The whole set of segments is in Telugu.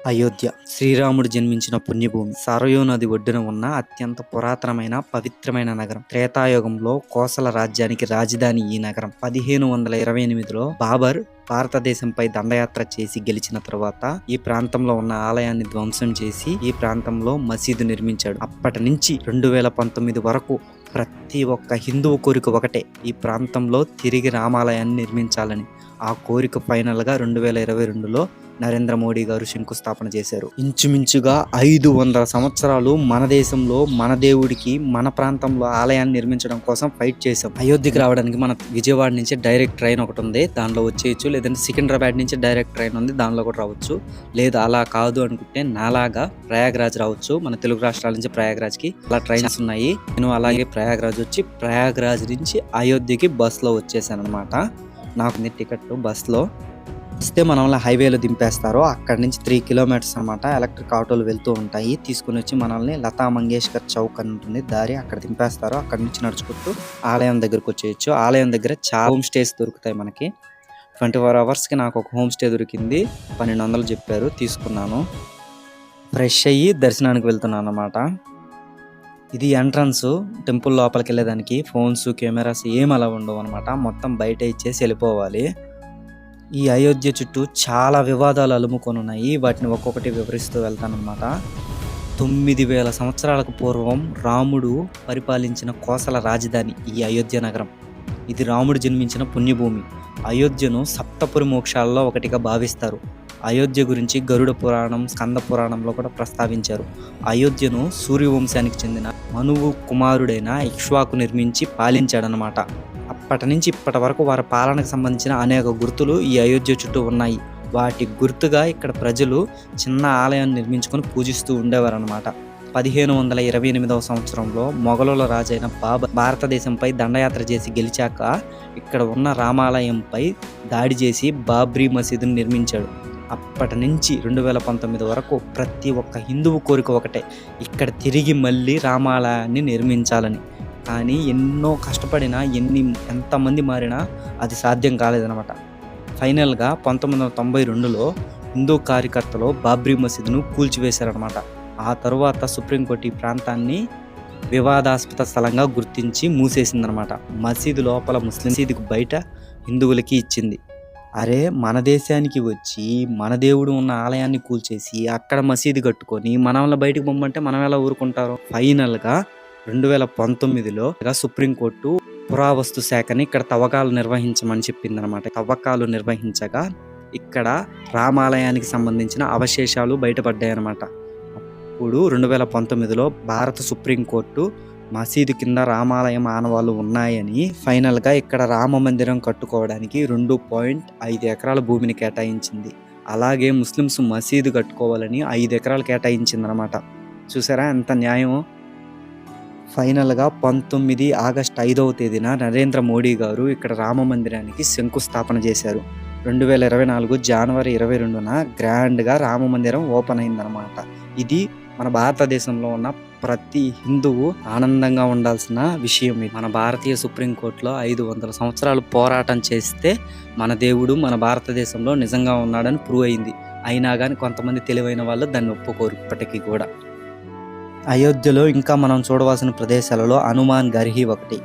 అయోధ్య శ్రీరాముడు జన్మించిన పుణ్యభూమి. సరయూ నది ఒడ్డున ఉన్న అత్యంత పురాతనమైన పవిత్రమైన నగరం. త్రేతాయుగంలో కోసల రాజ్యానికి రాజధాని ఈ నగరం. 1528లో బాబర్ భారతదేశంపై దండయాత్ర చేసి గెలిచిన తర్వాత ఈ ప్రాంతంలో ఉన్న ఆలయాన్ని ధ్వంసం చేసి ఈ ప్రాంతంలో మసీదు నిర్మించాడు. అప్పటి నుంచి 2019 వరకు ప్రతి ఒక్క హిందువు కోరిక ఒకటే, ఈ ప్రాంతంలో తిరిగి రామాలయాన్ని నిర్మించాలని. ఆ కోరిక ఫైనల్ గా 2022లో నరేంద్ర మోడీ గారు శంకుస్థాపన చేశారు. ఇంచుమించుగా 500 సంవత్సరాలు మన దేశంలో మన దేవుడికి మన ప్రాంతంలో ఆలయాన్ని నిర్మించడం కోసం ఫైట్ చేశాం. అయోధ్యకి రావడానికి మన విజయవాడ నుంచి డైరెక్ట్ ట్రైన్ ఒకటి ఉంది, దానిలో వచ్చేయచ్చు. లేదంటే సికింద్రాబాద్ నుంచి డైరెక్ట్ ట్రైన్ ఉంది, దానిలో కూడా రావచ్చు. లేదా అలా కాదు అనుకుంటే నాలాగా ప్రయాగ్రాజ్ రావచ్చు. మన తెలుగు రాష్ట్రాల నుంచి ప్రయాగ్రాజ్ కి అలా ట్రైన్స్ ఉన్నాయి. నేను అలాగే ప్రయాగ్రాజ్ వచ్చి ప్రయాగ్రాజ్ నుంచి అయోధ్యకి బస్ లో వచ్చేసాను అనమాట. నాకు టికెట్ బస్ లో ఇస్తే మనల్ని హైవేలో దింపేస్తారు. అక్కడ నుంచి 3 కిలోమీటర్స్ అనమాట. ఎలక్ట్రిక్ ఆటోలు వెళ్తూ ఉంటాయి, తీసుకుని వచ్చి మనల్ని లతా మంగేష్కర్ చౌక్ అని ఉంటుంది దారి, అక్కడ దింపేస్తారు. అక్కడ నుంచి నడుచుకుంటూ ఆలయం దగ్గరకు వచ్చేయచ్చు. ఆలయం దగ్గర చాలా హోమ్ స్టేస్ దొరుకుతాయి మనకి. 24 అవర్స్కి నాకు ఒక హోమ్ స్టే దొరికింది. 1200 చెప్పారు, తీసుకున్నాను. ఫ్రెష్ అయ్యి దర్శనానికి వెళ్తున్నాను అన్నమాట. ఇది ఎంట్రన్స్. టెంపుల్ లోపలికి వెళ్ళేదానికి ఫోన్స్ కెమెరాస్ ఏం అలా ఉండవు అనమాట. మొత్తం బయట ఇచ్చేసి వెళ్ళిపోవాలి. ఈ అయోధ్య చుట్టూ చాలా వివాదాలు అలుముకొని ఉన్నాయి. వాటిని ఒక్కొక్కటి వివరిస్తూ వెళ్తానన్నమాట. 9000 సంవత్సరాలకు పూర్వం రాముడు పరిపాలించిన కోసల రాజధాని ఈ అయోధ్య నగరం. ఇది రాముడు జన్మించిన పుణ్యభూమి. అయోధ్యను సప్తపురి మోక్షాల్లో ఒకటిగా భావిస్తారు. అయోధ్య గురించి గరుడ పురాణం, స్కంద పురాణంలో కూడా ప్రస్తావించారు. అయోధ్యను సూర్యవంశానికి చెందిన మనువు కుమారుడైన ఇక్ష్వాకు నిర్మించి పాలించాడనమాట. అప్పటి నుంచి ఇప్పటి వరకు వారి పాలనకు సంబంధించిన అనేక గుర్తులు ఈ అయోధ్య చుట్టూ ఉన్నాయి. వాటి గుర్తుగా ఇక్కడ ప్రజలు చిన్న ఆలయాన్ని నిర్మించుకొని పూజిస్తూ ఉండేవారు అనమాట. 1528వ సంవత్సరంలో మొఘలుల రాజైన బాబర్ భారతదేశంపై దండయాత్ర చేసి గెలిచాక ఇక్కడ ఉన్న రామాలయంపై దాడి చేసి బాబ్రీ మసీదును నిర్మించాడు. అప్పటి నుంచి 2019 వరకు ప్రతి ఒక్క హిందువు కోరిక ఒకటే, ఇక్కడ తిరిగి మళ్ళీ రామాలయాన్ని నిర్మించాలని. కానీ ఎన్నో కష్టపడినా ఎంతమంది మారినా అది సాధ్యం కాలేదన్నమాట. ఫైనల్గా 1992లో హిందూ కార్యకర్తలు బాబ్రీ మసీదును కూల్చివేశారనమాట. ఆ తరువాత సుప్రీంకోర్టు ఈ ప్రాంతాన్ని వివాదాస్పద స్థలంగా గుర్తించి మూసేసిందనమాట. మసీదు లోపల ముస్లిం, మసీదుకు బయట హిందువులకి ఇచ్చింది. అరే, మన దేశానికి వచ్చి మన దేవుడు ఉన్న ఆలయాన్ని కూల్చేసి అక్కడ మసీదు కట్టుకొని మనల్ని బయటకు పొమ్మంటే మనం ఎలా ఊరుకుంటారో. ఫైనల్గా 2019లో సుప్రీంకోర్టు పురావస్తు శాఖని ఇక్కడ తవ్వకాలు నిర్వహించమని చెప్పింది అనమాట. తవ్వకాలు నిర్వహించగా ఇక్కడ రామాలయానికి సంబంధించిన అవశేషాలు బయటపడ్డాయి అనమాట. అప్పుడు 2019లో భారత సుప్రీంకోర్టు మసీదు కింద రామాలయం ఆనవాళ్ళు ఉన్నాయని ఫైనల్గా ఇక్కడ రామ మందిరం కట్టుకోవడానికి 2.5 ఎకరాల భూమిని కేటాయించింది. అలాగే ముస్లిమ్స్ మసీదు కట్టుకోవాలని 5 ఎకరాలు కేటాయించింది అనమాట. చూసారా ఎంత న్యాయమో. ఫైనల్గా 19 ఆగస్టు 5వ తేదీన నరేంద్ర మోడీ గారు ఇక్కడ రామ మందిరానికి శంకుస్థాపన చేశారు. 2024 జనవరి 22న గ్రాండ్గా రామ మందిరం ఓపెన్ అయిందనమాట. ఇది మన భారతదేశంలో ఉన్న ప్రతి హిందువు ఆనందంగా ఉండాల్సిన విషయం. మన భారతీయ సుప్రీంకోర్టులో 500 సంవత్సరాలు పోరాటం చేస్తే మన దేవుడు మన భారతదేశంలో నిజంగా ఉన్నాడని ప్రూవ్ అయింది. అయినా కానీ కొంతమంది తెలివైన వాళ్ళు దాన్ని ఒప్పుకోరు ఇప్పటికీ కూడా. అయోధ్యలో ఇంకా మనం చూడవలసిన ప్రదేశాలలో హనుమాన్ గర్హి ఒకటి.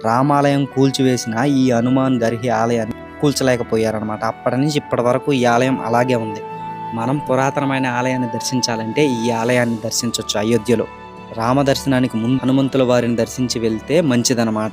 రామాలయం కూల్చివేసిన ఈ హనుమాన్ గర్హి ఆలయాన్ని కూల్చలేకపోయారనమాట. అప్పటి నుంచి ఇప్పటి వరకు ఈ ఆలయం అలాగే ఉంది. మనం పురాతనమైన ఆలయాన్ని దర్శించాలంటే ఈ ఆలయాన్ని దర్శించవచ్చు. అయోధ్యలో రామ దర్శనానికి ముందు హనుమంతుల వారిని దర్శించి వెళ్తే మంచిదనమాట.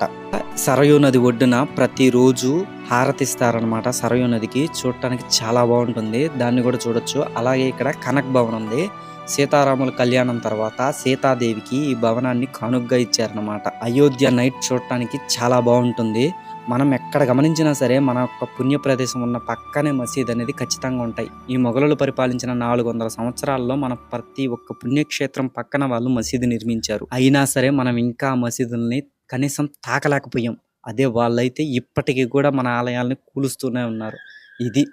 సరయూ నది ఒడ్డున ప్రతిరోజు హారతిస్తారనమాట. సరయూ నదికి చూడటానికి చాలా బాగుంటుంది, దాన్ని కూడా చూడొచ్చు. అలాగే ఇక్కడ కనక్ భవన్ ఉంది. సీతారాముల కళ్యాణం తర్వాత సీతాదేవికి ఈ భవనాన్ని కానుగ్గా ఇచ్చారనమాట. అయోధ్య నైట్ చూడటానికి చాలా బాగుంటుంది. మనం ఎక్కడ గమనించినా సరే మన యొక్క పుణ్య ప్రదేశం ఉన్న పక్కనే మసీద్ అనేది ఖచ్చితంగా ఉంటాయి. ఈ మొఘలులు పరిపాలించిన 400 సంవత్సరాల్లో మన ప్రతి ఒక్క పుణ్యక్షేత్రం పక్కన వాళ్ళు మసీదు నిర్మించారు. అయినా సరే మనం ఇంకా మసీదుల్ని కనీసం తాకలేకపోయాం. అదే వాళ్ళైతే ఇప్పటికీ కూడా మన ఆలయాల్ని కూలుస్తూనే ఉన్నారు. ఇది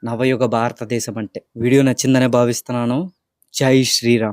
నవయుగ భారతదేశం అంటే. వీడియో నచ్చిందనే భావిస్తున్నాను. జై శ్రీరామ్.